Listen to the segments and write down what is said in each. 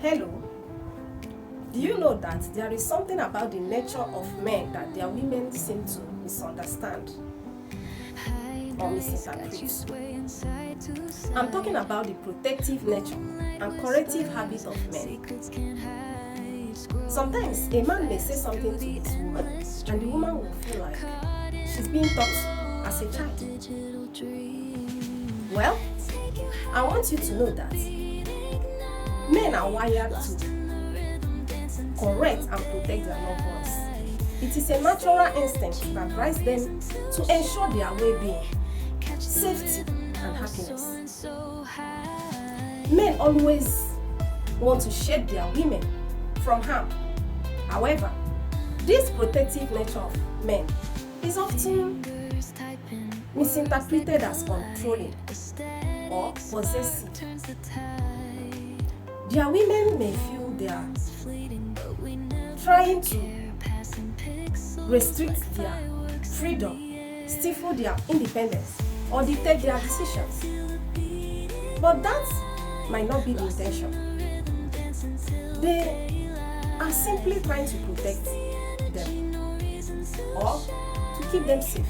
Hello, do you know that there is something about the nature of men that their women seem to misunderstand or misinterpret? I'm talking about the protective nature and corrective habit of men. Sometimes a man may say something to his woman and the woman will feel like she's being taught as a child. Well, I want you to know that men are wired to correct and protect their loved ones. It is a natural instinct that drives them to ensure their well-being, safety, and happiness. Men always want to shield their women from harm. However, this protective nature of men is often misinterpreted as controlling or possessive. Their women may feel they are trying to restrict their freedom, stifle their independence, or dictate their decisions. But that might not be the intention. They are simply trying to protect them or to keep them safe.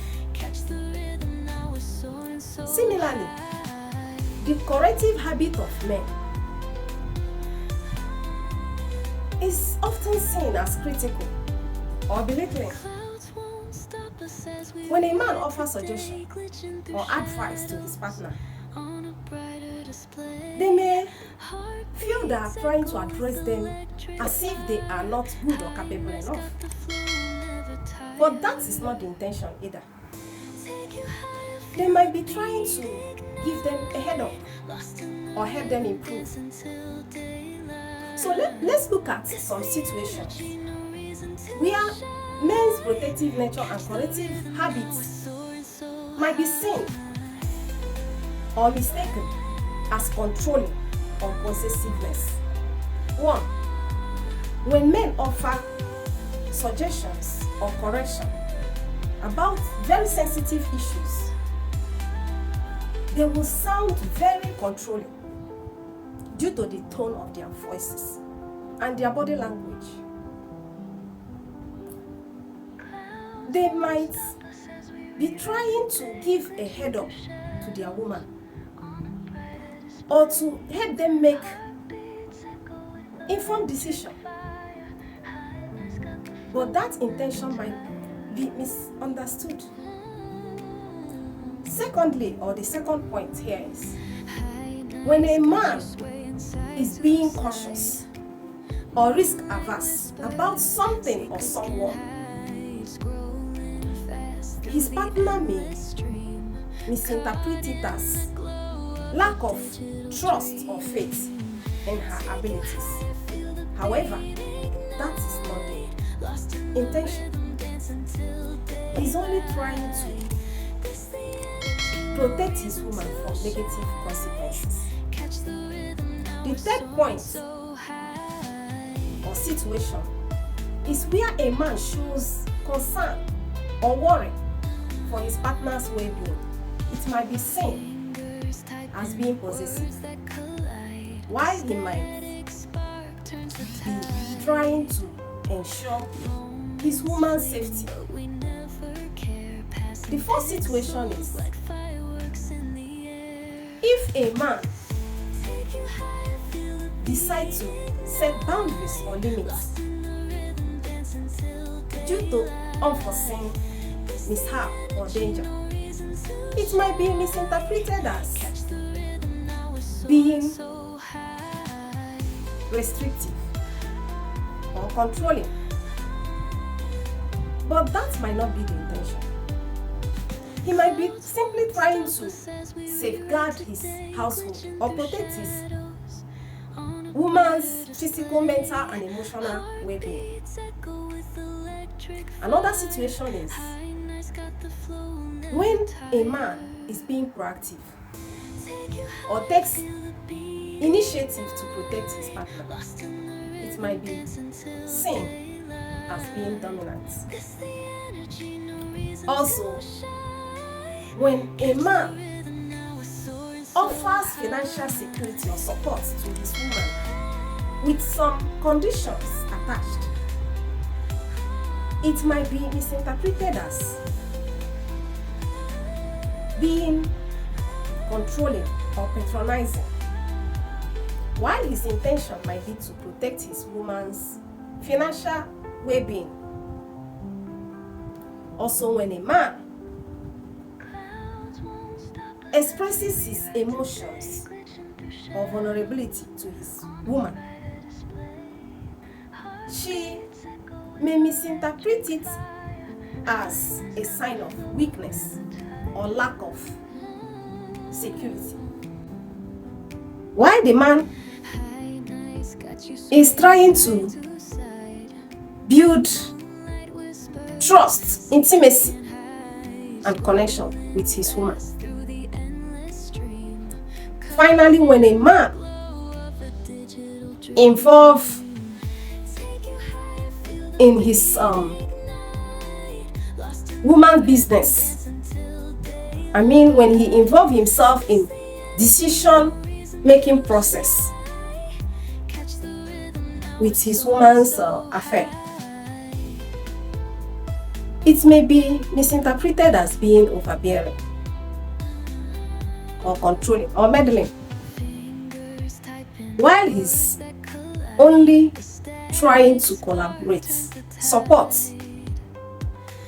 Similarly, the corrective habit of men is often seen as critical or belittling. When a man offers suggestion or advice to his partner, they may feel they are trying to address them as if they are not good or capable enough. But that is not the intention either. They might be trying to give them a head up or help them improve. So let's look at some situations where men's protective nature and corrective habits might be seen or mistaken as controlling or possessiveness. 1. When men offer suggestions or correction about very sensitive issues, they will sound very controlling due to the tone of their voices and their body language. They might be trying to give a head up to their woman or to help them make informed decision. But that intention might be misunderstood. Secondly, or the second point here is, when a man is being cautious or risk averse about something or someone, his partner may misinterpret it as lack of trust or faith in her abilities. However, that is not the intention. He's only trying to protect his woman from negative consequences. The third point or situation is where a man shows concern or worry for his partner's well-being. It might be seen as being possessive, while he might be trying to ensure his woman's safety. The fourth situation is if a man decides to set boundaries or limits due to unforeseen mishap or danger, it might be misinterpreted as being restrictive or controlling. But that might not be the intention. He might be simply trying to safeguard his household or protect his woman's physical, mental, and emotional well-being. Another situation is when a man is being proactive or takes initiative to protect his partner. It might be seen as being dominant. Also, when a man offers financial security or support to his woman with some conditions attached. It might be misinterpreted as being controlling or patronizing, while his intention might be to protect his woman's financial well-being. Also, when a man expresses his emotions or vulnerability to his woman, she may misinterpret it as a sign of weakness or lack of security. While the man is trying to build trust, intimacy, and connection with his woman. Finally, when a man involved in his woman business, when he involved himself in decision-making process with his woman's affair, it may be misinterpreted as being overbearing or controlling or meddling, while he's only trying to collaborate, support,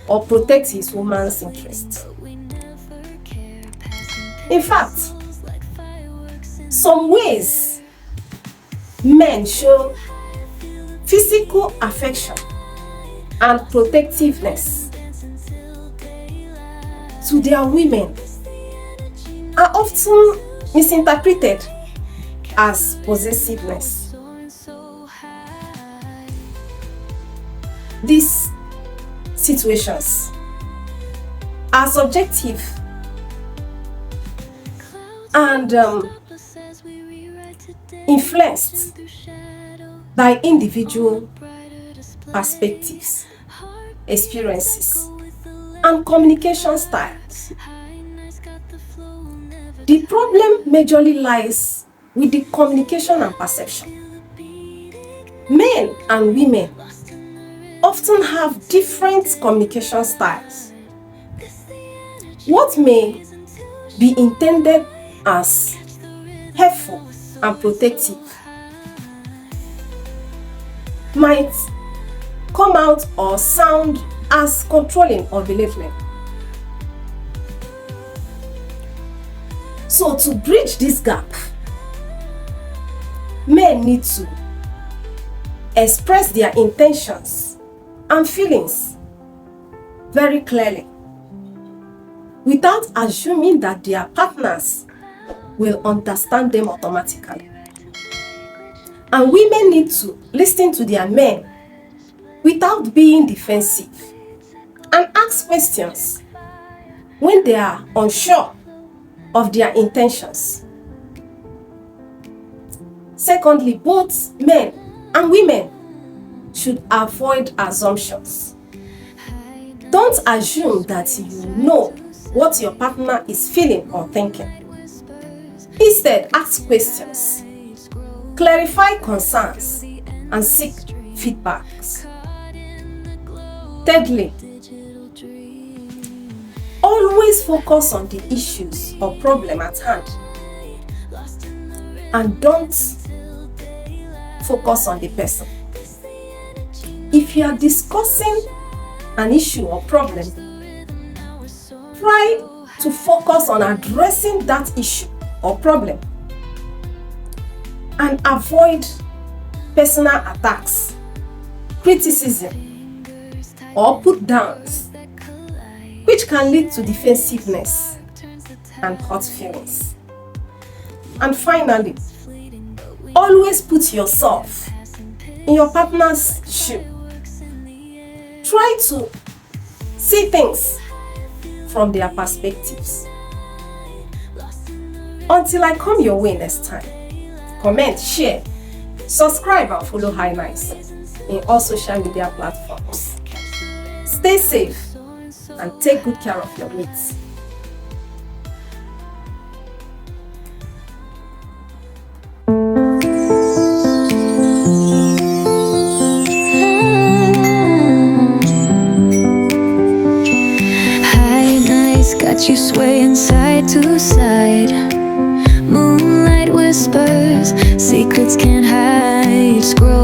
or protect his woman's interest. In fact, some ways men show physical affection and protectiveness to their women are often misinterpreted as possessiveness. These situations are subjective and influenced by individual perspectives, experiences, and communication styles. The problem majorly lies with the communication and perception. Men and women often have different communication styles. What may be intended as helpful and protective might come out or sound as controlling or belittling. So, to bridge this gap, men need to express their intentions and feelings very clearly, without assuming that their partners will understand them automatically. And women need to listen to their men without being defensive and ask questions when they are unsure of their intentions. Secondly, both men and women should avoid assumptions. Don't assume that you know what your partner is feeling or thinking. Instead, ask questions, clarify concerns, and seek feedbacks. Thirdly, always focus on the issues or problem at hand, and don't focus on the person. If you are discussing an issue or problem, try to focus on addressing that issue or problem and avoid personal attacks, criticism, or put downs, which can lead to defensiveness and hurt feelings. And finally, always put yourself in your partner's shoe. Try to see things from their perspectives. Until I come your way next time, comment, share, subscribe, and follow High Nice in all social media platforms. Stay safe and take good care of your mates. eyes got you swaying side to side. Moonlight whispers, secrets can't hide. Scroll